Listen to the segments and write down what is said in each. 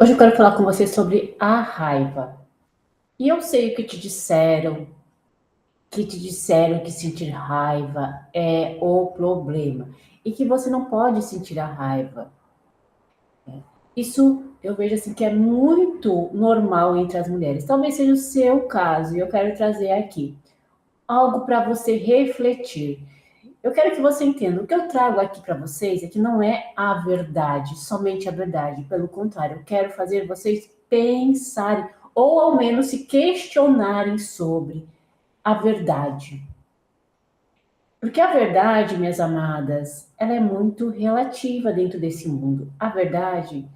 Hoje eu quero falar com você sobre a raiva. E eu sei o que te disseram que sentir raiva é o problema e que você não pode sentir a raiva. Isso eu vejo assim que é muito normal entre as mulheres. Talvez seja o seu caso e eu quero trazer aqui algo para você refletir. Eu quero que você entenda. O que eu trago aqui para vocês é que não é a verdade, somente a verdade. Pelo contrário, eu quero fazer vocês pensarem, ou ao menos se questionarem sobre a verdade. Porque a verdade, minhas amadas, ela é muito relativa dentro desse mundo. A verdade,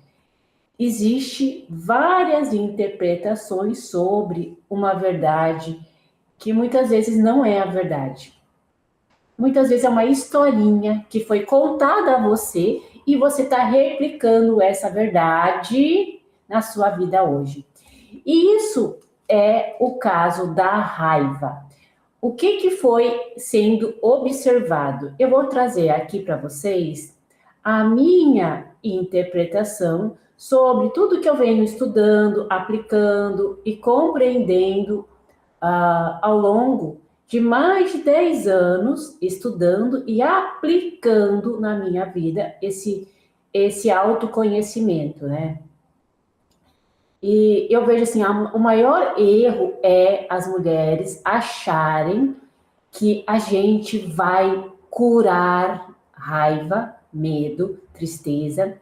existe várias interpretações sobre uma verdade que muitas vezes não é a verdade. Muitas vezes é uma historinha que foi contada a você e você está replicando essa verdade na sua vida hoje. E isso é o caso da raiva. O que foi sendo observado? Eu vou trazer aqui para vocês a minha interpretação sobre tudo que eu venho estudando, aplicando e compreendendo ao longo de mais de 10 anos estudando e aplicando na minha vida esse autoconhecimento, né? E eu vejo assim, o maior erro é as mulheres acharem que a gente vai curar raiva, medo, tristeza,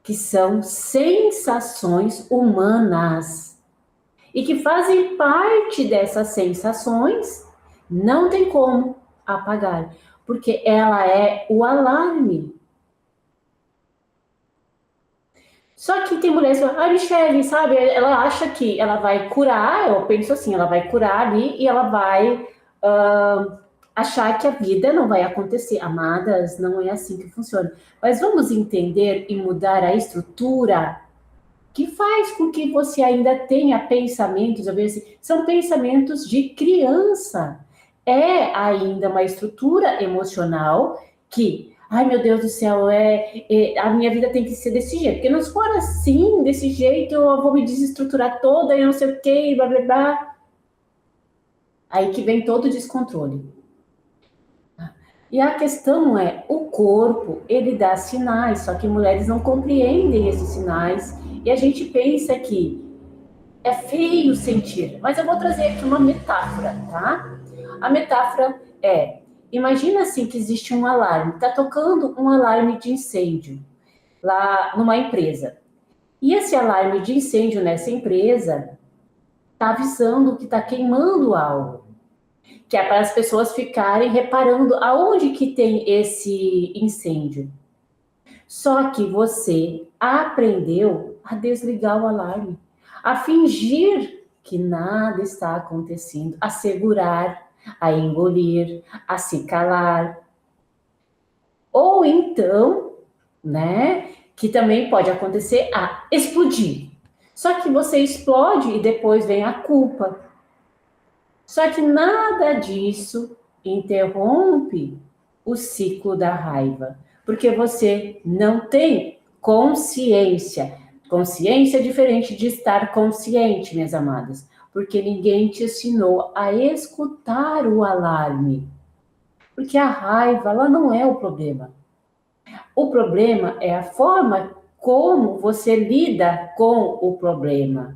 que são sensações humanas e que fazem parte dessas sensações, não tem como apagar, porque ela é o alarme. Só que tem mulheres que falam, Michelle, sabe, ela acha que ela vai curar, eu penso assim, ela vai curar ali e ela vai achar que a vida não vai acontecer. Amadas, não é assim que funciona. Mas vamos entender e mudar a estrutura que faz com que você ainda tenha pensamentos, às vezes, são pensamentos de criança. É ainda uma estrutura emocional que, ai meu Deus do céu, a minha vida tem que ser desse jeito. Porque não se for assim, desse jeito, eu vou me desestruturar toda e não sei o que, blá blá blá. Aí que vem todo o descontrole. E a questão é, o corpo, ele dá sinais, só que mulheres não compreendem esses sinais. E a gente pensa que é feio sentir, mas eu vou trazer aqui uma metáfora, tá? A metáfora é, imagina assim que existe um alarme, tá tocando um alarme de incêndio lá numa empresa. E esse alarme de incêndio nessa empresa tá avisando que tá queimando algo, que é para as pessoas ficarem reparando aonde que tem esse incêndio. Só que você aprendeu a desligar o alarme, a fingir que nada está acontecendo, a segurar, a engolir, a se calar. Ou então, né, que também pode acontecer a explodir. Só que você explode e depois vem a culpa. Só que nada disso interrompe o ciclo da raiva, porque você não tem consciência. Consciência é diferente de estar consciente, minhas amadas, porque ninguém te ensinou a escutar o alarme. Porque a raiva, ela não é o problema. O problema é a forma como você lida com o problema.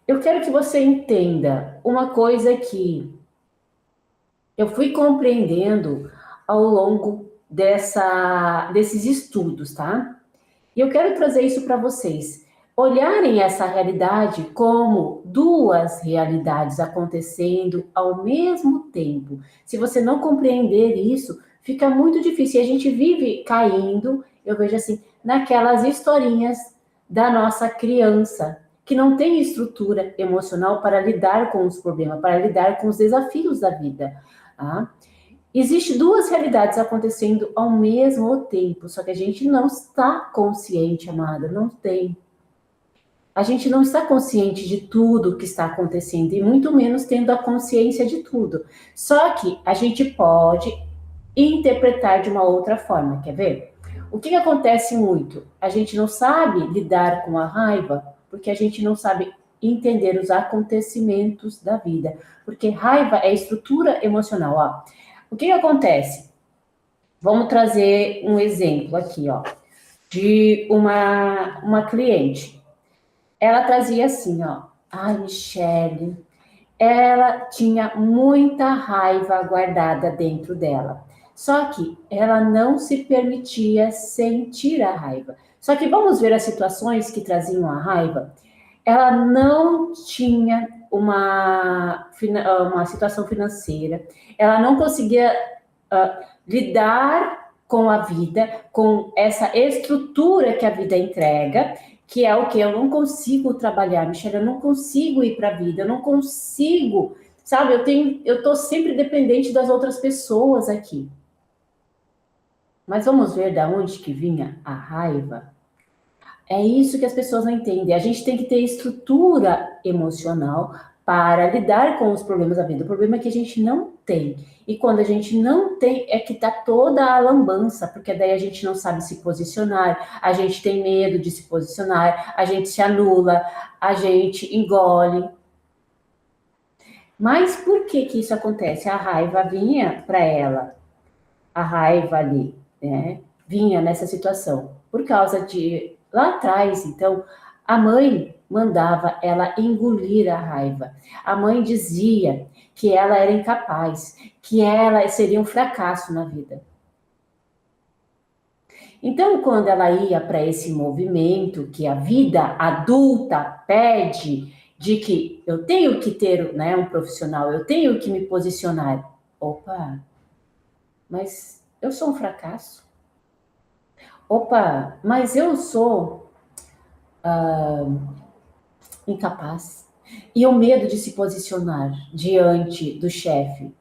Eu quero que você entenda uma coisa que eu fui compreendendo ao longo desses estudos, tá? E eu quero trazer isso para vocês. Olharem essa realidade como duas realidades acontecendo ao mesmo tempo. Se você não compreender isso, fica muito difícil. E a gente vive caindo, eu vejo assim, naquelas historinhas da nossa criança, que não tem estrutura emocional para lidar com os problemas, para lidar com os desafios da vida. Tá? Existem duas realidades acontecendo ao mesmo tempo, só que a gente não está consciente, amada, não tem. A gente não está consciente de tudo que está acontecendo, e muito menos tendo a consciência de tudo. Só que a gente pode interpretar de uma outra forma. Quer ver? O que acontece muito? A gente não sabe lidar com a raiva porque a gente não sabe entender os acontecimentos da vida. Porque raiva é estrutura emocional. Ó. O que acontece? Vamos trazer um exemplo aqui, ó, de uma cliente. Ela trazia assim, ó, ai, Michele, ela tinha muita raiva guardada dentro dela. Só que ela não se permitia sentir a raiva. Só que vamos ver as situações que traziam a raiva. Ela não tinha uma situação financeira, ela não conseguia lidar com a vida, com essa estrutura que a vida entrega, que é o que eu não consigo trabalhar, Michelle, eu não consigo ir para a vida, eu não consigo, sabe? Eu tô sempre dependente das outras pessoas aqui. Mas vamos ver da onde que vinha a raiva. É isso que as pessoas não entendem. A gente tem que ter estrutura emocional para lidar com os problemas da vida. O problema é que a gente não tem. E quando a gente não tem, é que tá toda a lambança, porque daí a gente não sabe se posicionar, a gente tem medo de se posicionar, a gente se anula, a gente engole. Mas por que que isso acontece? A raiva vinha para ela, a raiva ali, né? Vinha nessa situação por causa de lá atrás. Então, a mãe mandava ela engolir a raiva. A mãe dizia que ela era incapaz, que ela seria um fracasso na vida. Então, quando ela ia para esse movimento que a vida adulta pede de que eu tenho que ter, né, um profissional, eu tenho que me posicionar. Opa, mas eu sou um fracasso. Opa, mas eu sou incapaz. E o medo de se posicionar diante do chefe,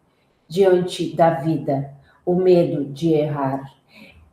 diante da vida, o medo de errar.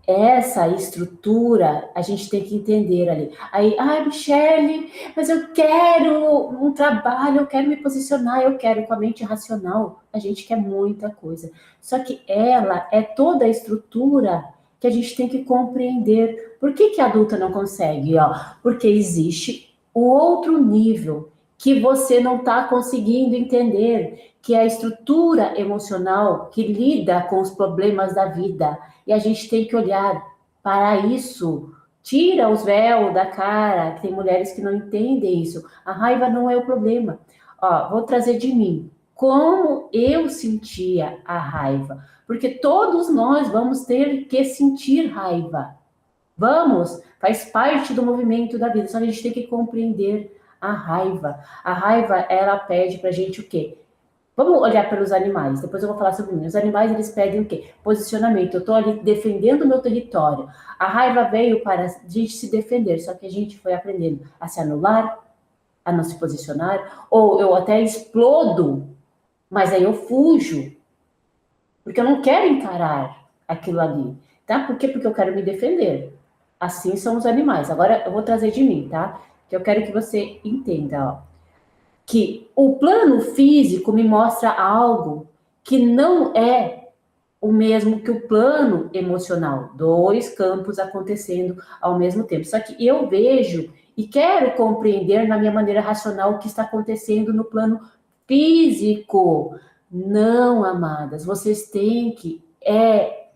Essa estrutura a gente tem que entender ali. Aí, ai, Michele, mas eu quero um trabalho, eu quero me posicionar, eu quero com a mente racional. A gente quer muita coisa. Só que ela é toda a estrutura que a gente tem que compreender. Por que que a adulta não consegue? Ó, porque existe o outro nível que você não está conseguindo entender, que é a estrutura emocional que lida com os problemas da vida. E a gente tem que olhar para isso. Tira os véus da cara, que tem mulheres que não entendem isso. A raiva não é o problema. Ó, vou trazer de mim. Como eu sentia a raiva. Porque todos nós vamos ter que sentir raiva. Vamos, faz parte do movimento da vida. Só que a gente tem que compreender a raiva. A raiva, ela pede pra gente o quê? Vamos olhar pelos animais, depois eu vou falar sobre mim. Os animais, eles pedem o quê? Posicionamento. Eu estou ali defendendo o meu território. A raiva veio para a gente se defender, só que a gente foi aprendendo a se anular, a não se posicionar, ou eu até explodo, mas aí eu fujo, porque eu não quero encarar aquilo ali, tá? Por quê? Porque eu quero me defender. Assim são os animais. Agora eu vou trazer de mim, tá? Que eu quero que você entenda, ó, que o plano físico me mostra algo que não é o mesmo que o plano emocional, dois campos acontecendo ao mesmo tempo. Só que eu vejo e quero compreender na minha maneira racional o que está acontecendo no plano físico. Não, amadas, vocês têm que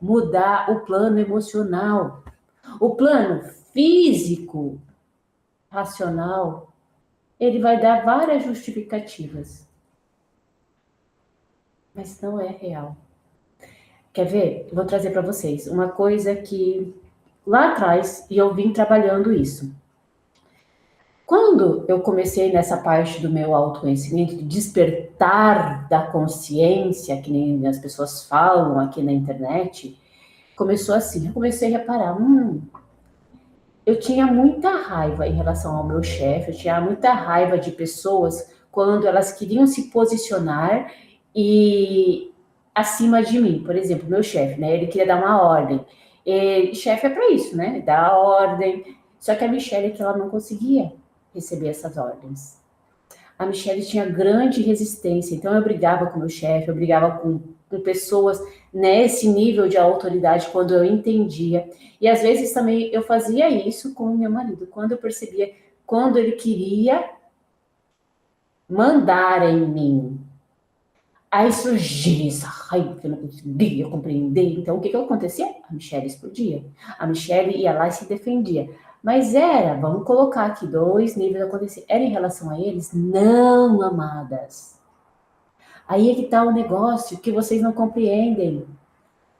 mudar o plano emocional. O plano físico, racional, ele vai dar várias justificativas, mas não é real. Quer ver? Eu vou trazer para vocês uma coisa que lá atrás, e eu vim trabalhando isso. Quando eu comecei nessa parte do meu autoconhecimento, de despertar da consciência, que nem as pessoas falam aqui na internet, começou assim, eu comecei a reparar, eu tinha muita raiva em relação ao meu chefe, eu tinha muita raiva de pessoas quando elas queriam se posicionar e acima de mim. Por exemplo, meu chefe, né? Ele queria dar uma ordem. E chefe é para isso, né? Dar ordem. Só que a Michelle que ela não conseguia receber essas ordens. a Michelle tinha grande resistência, então eu brigava com meu chefe, eu brigava com pessoas nesse nível de autoridade quando eu entendia. E às vezes também eu fazia isso com o meu marido, quando eu percebia, quando ele queria mandar em mim. Aí surgia essa raiva que eu não conseguia compreender. Então, o que acontecia? A Michelle explodia. A Michelle ia lá e se defendia. Mas vamos colocar aqui dois níveis de acontecer. Era em relação a eles? Não, amadas. Aí é que está o negócio que vocês não compreendem.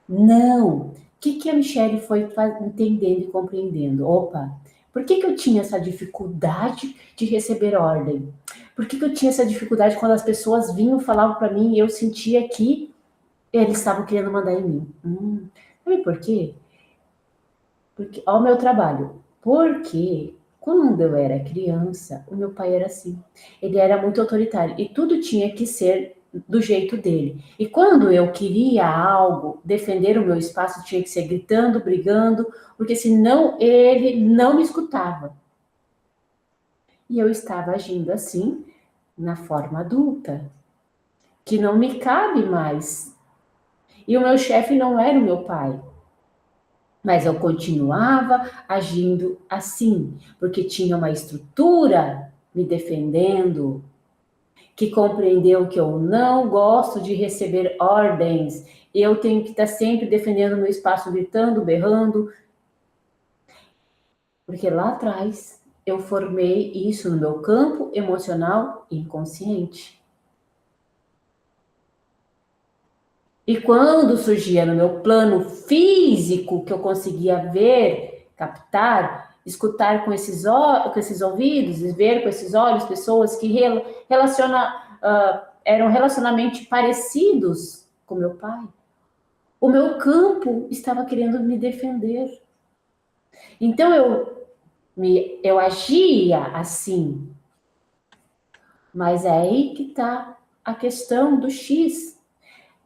Não. O que a Michelle foi entendendo e compreendendo? Opa, por que eu tinha essa dificuldade de receber ordem? Por que eu tinha essa dificuldade quando as pessoas vinham, falavam para mim e eu sentia que eles estavam querendo mandar em mim? Sabe por quê? Porque, ao meu trabalho. Porque quando eu era criança, o meu pai era assim. Ele era muito autoritário e tudo tinha que ser do jeito dele. E quando eu queria algo, defender o meu espaço, tinha que ser gritando, brigando, porque senão ele não me escutava. E eu estava agindo assim na forma adulta, que não me cabe mais. E o meu chefe não era o meu pai. Mas eu continuava agindo assim, porque tinha uma estrutura me defendendo, que compreendeu que eu não gosto de receber ordens, eu tenho que estar sempre defendendo o meu espaço, gritando, berrando, porque lá atrás eu formei isso no meu campo emocional inconsciente. E quando surgia no meu plano físico, que eu conseguia ver, captar, escutar com esses ouvidos, ver com esses olhos pessoas que eram relacionalmente parecidos com meu pai, o meu campo estava querendo me defender. Então eu agia assim. Mas é aí que está a questão do X.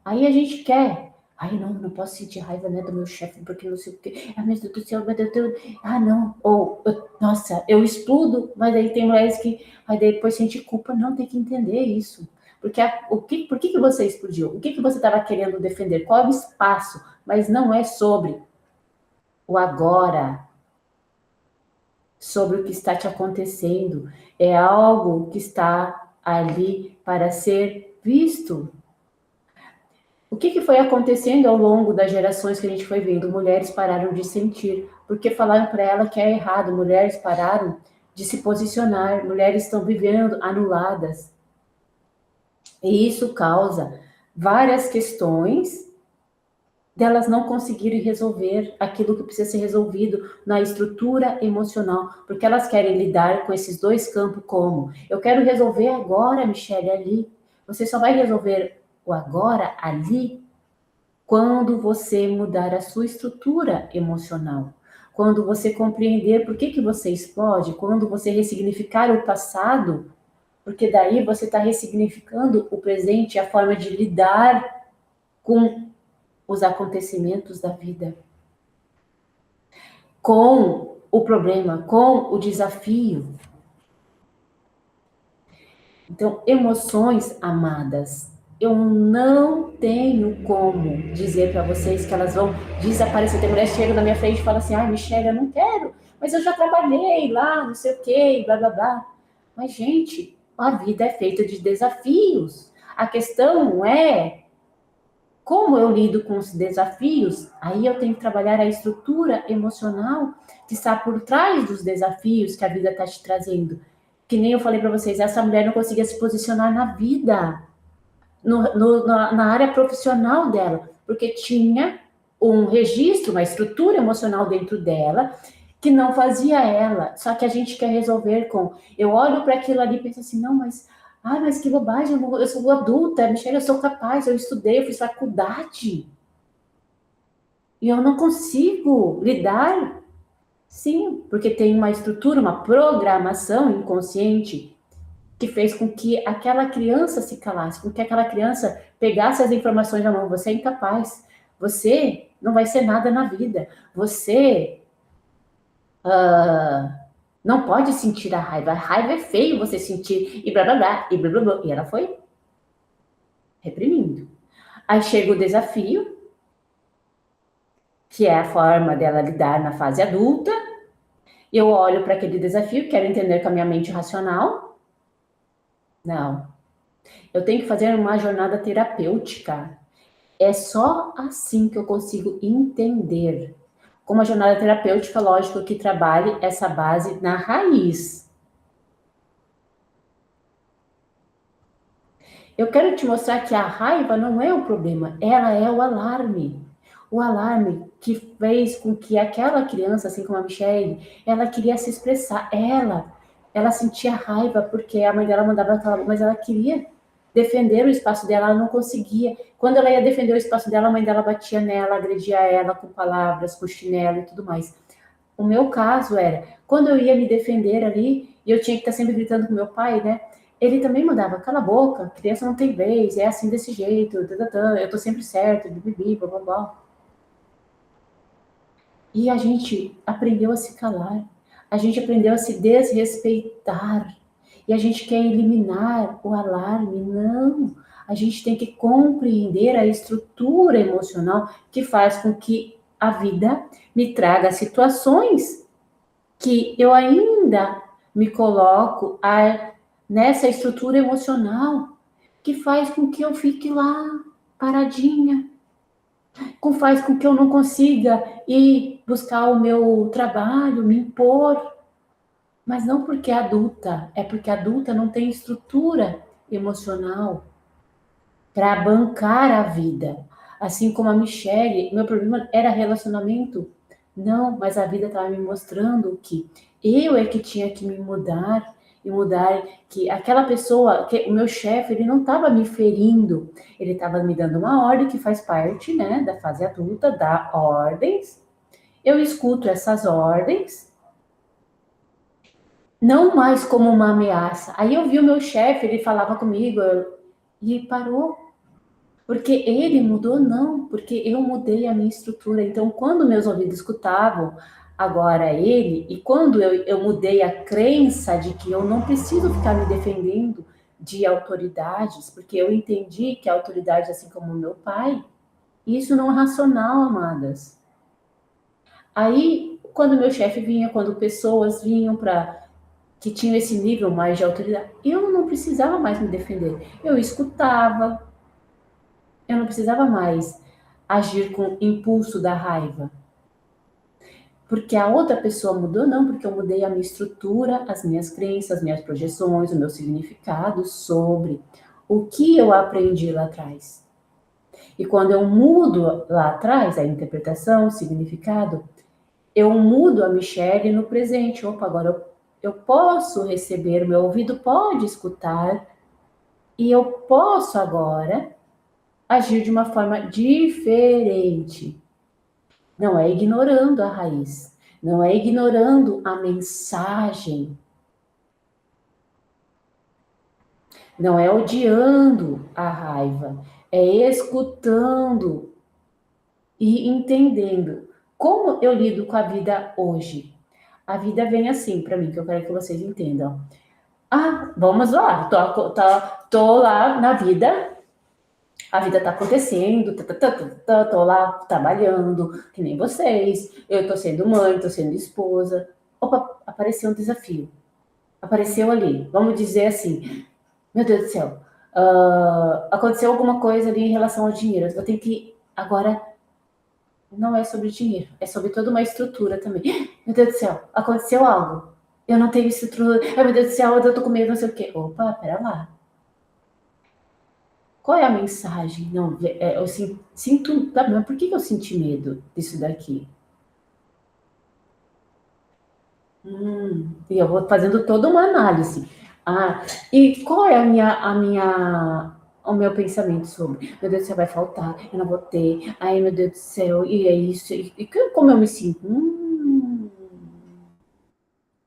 Aí a gente quer. Ai, não posso sentir raiva, né, do meu chefe, porque não sei o quê. Ah, meu Deus do céu, meu Deus. Ah, não. Nossa, eu explodo, mas aí tem mulheres que aí depois sente culpa. Não, tem que entender isso. Porque por que você explodiu? O que você estava querendo defender? Qual é o espaço? Mas não é sobre o agora, sobre o que está te acontecendo. É algo que está ali para ser visto. O que foi acontecendo ao longo das gerações que a gente foi vendo? Mulheres pararam de sentir, porque falaram para ela que é errado. Mulheres pararam de se posicionar, mulheres estão vivendo anuladas. E isso causa várias questões delas não conseguirem resolver aquilo que precisa ser resolvido na estrutura emocional, porque elas querem lidar com esses dois campos como? Eu quero resolver agora, Michelle, ali. Você só vai resolver o agora, ali, quando você mudar a sua estrutura emocional, quando você compreender por que você explode, quando você ressignificar o passado, porque daí você está ressignificando o presente, a forma de lidar com os acontecimentos da vida, com o problema, com o desafio. Então, emoções, amadas, eu não tenho como dizer para vocês que elas vão desaparecer. Tem mulher que chega na minha frente e fala assim, ai, Michelle, eu não quero, mas eu já trabalhei lá, não sei o quê, blá, blá, blá. Mas, gente, a vida é feita de desafios. A questão é como eu lido com os desafios, aí eu tenho que trabalhar a estrutura emocional que está por trás dos desafios que a vida está te trazendo. Que nem eu falei para vocês, essa mulher não conseguia se posicionar na vida, na área profissional dela, porque tinha um registro, uma estrutura emocional dentro dela que não fazia ela. Só que a gente quer resolver com... Eu olho para aquilo ali e penso assim, não, mas que bobagem, eu sou adulta, Michelle, eu sou capaz, eu estudei, eu fiz faculdade. E eu não consigo lidar. Sim, porque tem uma estrutura, uma programação inconsciente que fez com que aquela criança se calasse, com que aquela criança pegasse as informações na mão. Você é incapaz. Você não vai ser nada na vida. Você Não pode sentir a raiva. A raiva é feio você sentir e blá blá blá, e blá blá blá. E ela foi reprimindo. Aí chega o desafio, que é a forma dela lidar na fase adulta. Eu olho para aquele desafio, quero entender com a minha mente racional. Não. Eu tenho que fazer uma jornada terapêutica. É só assim que eu consigo entender. Com uma jornada terapêutica, lógico que trabalhe essa base na raiz. Eu quero te mostrar que a raiva não é o problema, ela é o alarme. O alarme que fez com que aquela criança, assim como a Michelle, ela queria se expressar. Ela sentia raiva porque a mãe dela mandava ela, mas ela queria defender o espaço dela, ela não conseguia. Quando ela ia defender o espaço dela, a mãe dela batia nela, agredia ela com palavras, com chinelo e tudo mais. O meu caso era, quando eu ia me defender ali, e eu tinha que estar sempre gritando com meu pai, né? Ele também mandava, cala a boca, criança não tem vez, é assim desse jeito, eu tô sempre certo, bibibi, blá blá blá. E a gente aprendeu a se calar, a gente aprendeu a se desrespeitar, e a gente quer eliminar o alarme. Não, a gente tem que compreender a estrutura emocional que faz com que a vida me traga situações que eu ainda me coloco nessa estrutura emocional que faz com que eu fique lá paradinha, que faz com que eu não consiga ir buscar o meu trabalho, me impor, mas não porque é adulta, é porque adulta não tem estrutura emocional para bancar a vida. Assim como a Michelle, meu problema era relacionamento. Não, mas a vida estava me mostrando que eu é que tinha que me mudar e mudar, que aquela pessoa, que o meu chefe, ele não estava me ferindo, ele estava me dando uma ordem que faz parte, né, da fase adulta, dar ordens. Eu escuto essas ordens, não mais como uma ameaça. Aí eu vi o meu chefe, ele falava comigo, e parou. Porque ele mudou? Não, porque eu mudei a minha estrutura. Então, quando meus ouvidos escutavam agora ele, e quando eu mudei a crença de que eu não preciso ficar me defendendo de autoridades, porque eu entendi que a autoridade, assim como o meu pai, isso não é racional, amadas. Aí, quando meu chefe vinha, quando pessoas vinham para que tinham esse nível mais de autoridade, eu não precisava mais me defender. Eu escutava, eu não precisava mais agir com impulso da raiva. Porque a outra pessoa mudou, não, porque eu mudei a minha estrutura, as minhas crenças, as minhas projeções, o meu significado sobre o que eu aprendi lá atrás. E quando eu mudo lá atrás a interpretação, o significado, eu mudo a Michelle no presente. Opa, agora eu posso receber, meu ouvido pode escutar, e eu posso agora agir de uma forma diferente. Não é ignorando a raiz, não é ignorando a mensagem, não é odiando a raiva, é escutando e entendendo como eu lido com a vida hoje. A vida vem assim para mim, que eu quero que vocês entendam. Ah, vamos lá, tô lá na vida, a vida tá acontecendo, tô lá trabalhando, que nem vocês, eu tô sendo mãe, tô sendo esposa. Opa, apareceu um desafio. Apareceu ali, vamos dizer assim, meu Deus do céu, aconteceu alguma coisa ali em relação ao dinheiro. Eu tenho que, agora, não é sobre dinheiro, é sobre toda uma estrutura também. Meu Deus do céu, aconteceu algo. Eu não tenho estrutura. Ai, meu Deus do céu, eu tô com medo, não sei o quê. Opa, pera lá. Qual é a mensagem? Não, eu sinto, tá, mas por que eu senti medo disso daqui? E eu vou fazendo toda uma análise. Ah, e qual é o meu pensamento sobre? Meu Deus do céu, vai faltar, eu não vou ter. Ai, meu Deus do céu, e é isso. E como eu me sinto?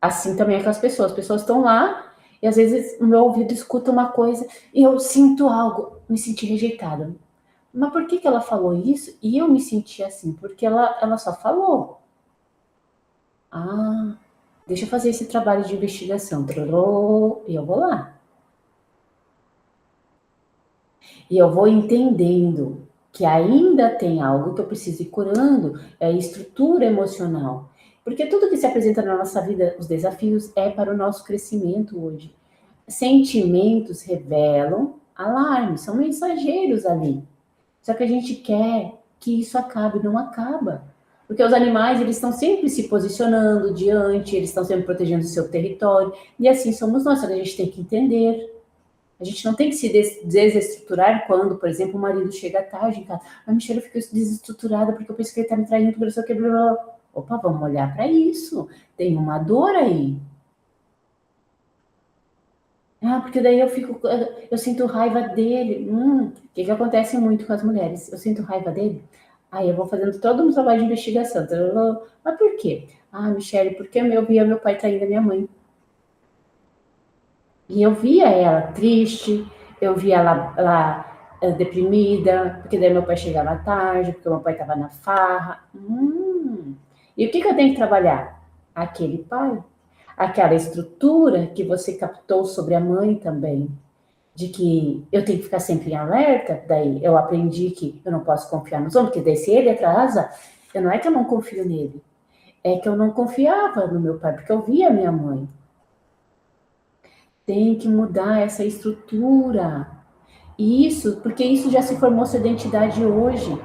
Assim também é com as pessoas. As pessoas estão lá e às vezes o meu ouvido escuta uma coisa e eu sinto algo, me senti rejeitada. Mas por que ela falou isso? E eu me senti assim, porque ela só falou. Ah, Deixa eu fazer esse trabalho de investigação. E eu vou lá. E eu vou entendendo que ainda tem algo que eu preciso ir curando, é a estrutura emocional. Porque tudo que se apresenta na nossa vida, os desafios, é para o nosso crescimento hoje. Sentimentos revelam alarmes, são mensageiros ali. Só que a gente quer que isso acabe, não acaba. Porque os animais, eles estão sempre se posicionando diante, eles estão sempre protegendo o seu território, e assim somos nós, só que a gente tem que entender. A gente não tem que se desestruturar quando, por exemplo, o marido chega tarde em casa. A Michelle ficou desestruturada porque eu pensei que ele está me traindo, porque eu sei o que. Blá, blá, blá. Opa, vamos olhar para isso. Tem uma dor aí. Ah, porque daí eu sinto raiva dele. Que acontece muito com as mulheres? Eu sinto raiva dele. Aí eu vou fazendo todo um trabalho de investigação. Mas por quê? Ah, Michelle, porque eu via meu pai traindo a minha mãe. E eu via ela triste, eu via ela deprimida, porque daí meu pai chegava tarde, porque meu pai estava na farra. E o que eu tenho que trabalhar? Aquele pai. Aquela estrutura que você captou sobre a mãe também, de que eu tenho que ficar sempre em alerta, daí eu aprendi que eu não posso confiar nos homens, porque daí se ele atrasa, não é que eu não confio nele, é que eu não confiava no meu pai, porque eu via a minha mãe. Tem que mudar essa estrutura. Isso, porque isso já se formou sua identidade hoje.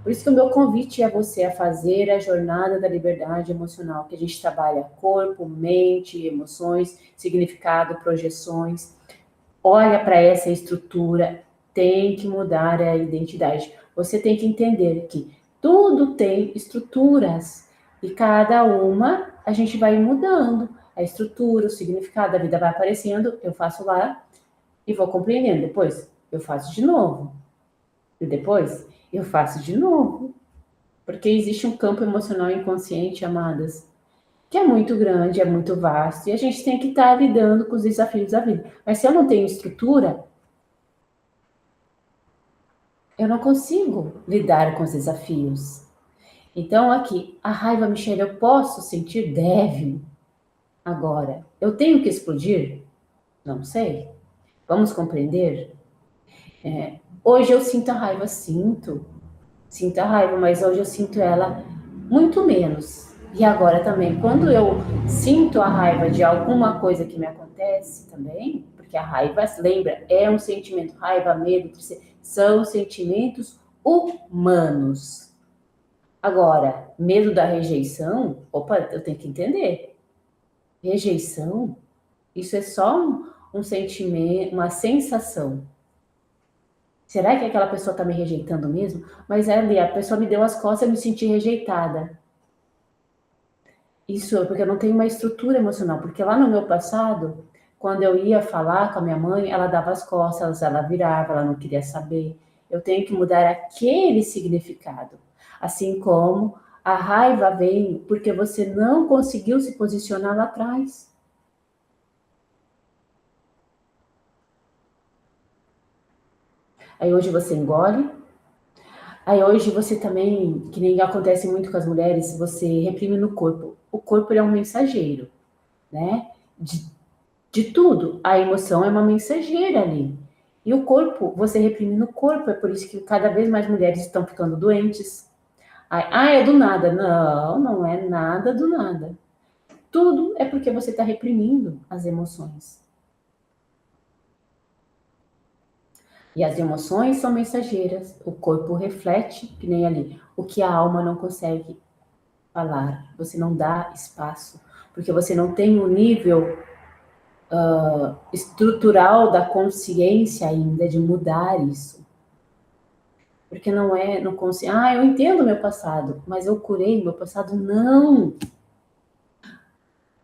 Por isso que o meu convite é você a fazer a jornada da liberdade emocional, que a gente trabalha corpo, mente, emoções, significado, projeções. Olha para essa estrutura, tem que mudar a identidade. Você tem que entender que tudo tem estruturas e cada uma a gente vai mudando. A estrutura, o significado, a vida vai aparecendo, eu faço lá e vou compreendendo. Depois eu faço de novo. E depois eu faço de novo. Porque existe um campo emocional inconsciente, amadas, que é muito grande, é muito vasto, e a gente tem que estar lidando com os desafios da vida. Mas se eu não tenho estrutura, eu não consigo lidar com os desafios. Então, aqui, a raiva, Michelle, eu posso sentir? Deve. Agora, eu tenho que explodir? Não sei. Vamos compreender? Hoje eu sinto a raiva, sinto. Sinto a raiva, mas hoje eu sinto ela muito menos. E agora também, quando eu sinto a raiva de alguma coisa que me acontece também, porque a raiva, lembra, é um sentimento, raiva, medo, tristeza, são sentimentos humanos. Agora, medo da rejeição, opa, eu tenho que entender. Rejeição, isso é só um sentimento, uma sensação. Será que aquela pessoa está me rejeitando mesmo? Mas é ali, a pessoa me deu as costas e eu me senti rejeitada. Isso é porque eu não tenho uma estrutura emocional, porque lá no meu passado, quando eu ia falar com a minha mãe, ela dava as costas, ela virava, ela não queria saber. Eu tenho que mudar aquele significado. Assim como a raiva vem porque você não conseguiu se posicionar lá atrás. Aí hoje você engole. Aí hoje você também, que nem acontece muito com as mulheres, você reprime no corpo. O corpo ele é um mensageiro, né? De tudo. A emoção é uma mensageira ali. E o corpo, você reprime no corpo, é por isso que cada vez mais mulheres estão ficando doentes. É do nada. Não, não é nada do nada. Tudo é porque você está reprimindo as emoções. E as emoções são mensageiras. O corpo reflete, que nem ali, o que a alma não consegue falar. Você não dá espaço, porque você não tem o nível estrutural da consciência ainda de mudar isso. Porque não é, não consigo. Eu entendo meu passado, mas eu curei meu passado? Não.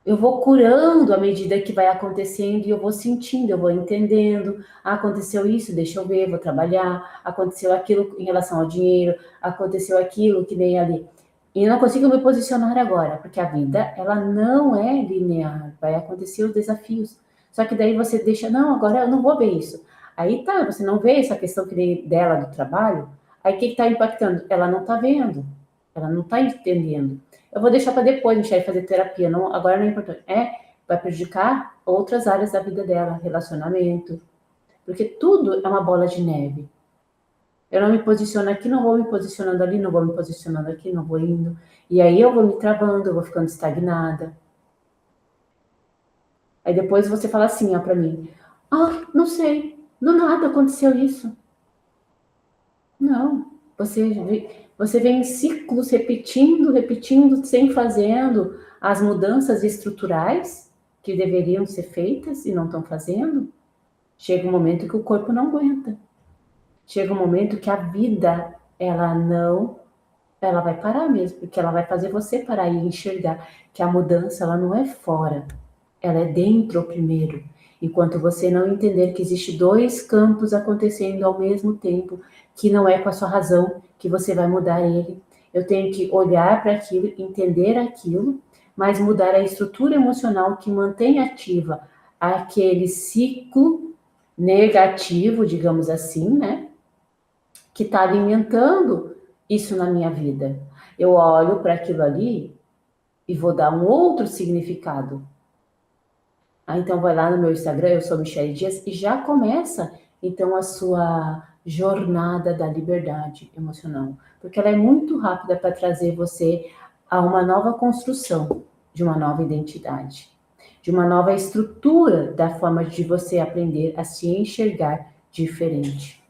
Eu vou curando à medida que vai acontecendo e eu vou sentindo, eu vou entendendo. Aconteceu isso, deixa eu ver, vou trabalhar. Aconteceu aquilo em relação ao dinheiro, aconteceu aquilo que nem ali. E eu não consigo me posicionar agora, porque a vida, ela não é linear, vai acontecer os desafios. Só que daí você deixa, não, agora eu não vou ver isso. Aí tá, você não vê essa questão que nem dela do trabalho, aí o que está impactando? Ela não está vendo. Ela não está entendendo. Eu vou deixar para depois, Michelle, fazer terapia. Não, agora não é importante. Vai prejudicar outras áreas da vida dela, relacionamento. Porque tudo é uma bola de neve. Eu não me posiciono aqui, não vou me posicionando ali, não vou me posicionando aqui, não vou indo. E aí eu vou me travando, eu vou ficando estagnada. Aí depois você fala assim, ó, pra mim. Não sei, do nada aconteceu isso. Não, você vem em ciclos repetindo, repetindo, sem fazendo as mudanças estruturais que deveriam ser feitas e não estão fazendo. Chega um momento que o corpo não aguenta. Chega um momento que a vida, ela vai parar mesmo, porque ela vai fazer você parar e enxergar que a mudança, ela não é fora, ela é dentro primeiro. Enquanto você não entender que existe dois campos acontecendo ao mesmo tempo, que não é com a sua razão que você vai mudar ele. Eu tenho que olhar para aquilo, entender aquilo, mas mudar a estrutura emocional que mantém ativa aquele ciclo negativo, digamos assim, né? Que está alimentando isso na minha vida. Eu olho para aquilo ali e vou dar um outro significado. Então vai lá no meu Instagram, eu sou Michelle Dias, e já começa então a sua jornada da liberdade emocional, porque ela é muito rápida para trazer você a uma nova construção de uma nova identidade, de uma nova estrutura da forma de você aprender a se enxergar diferente.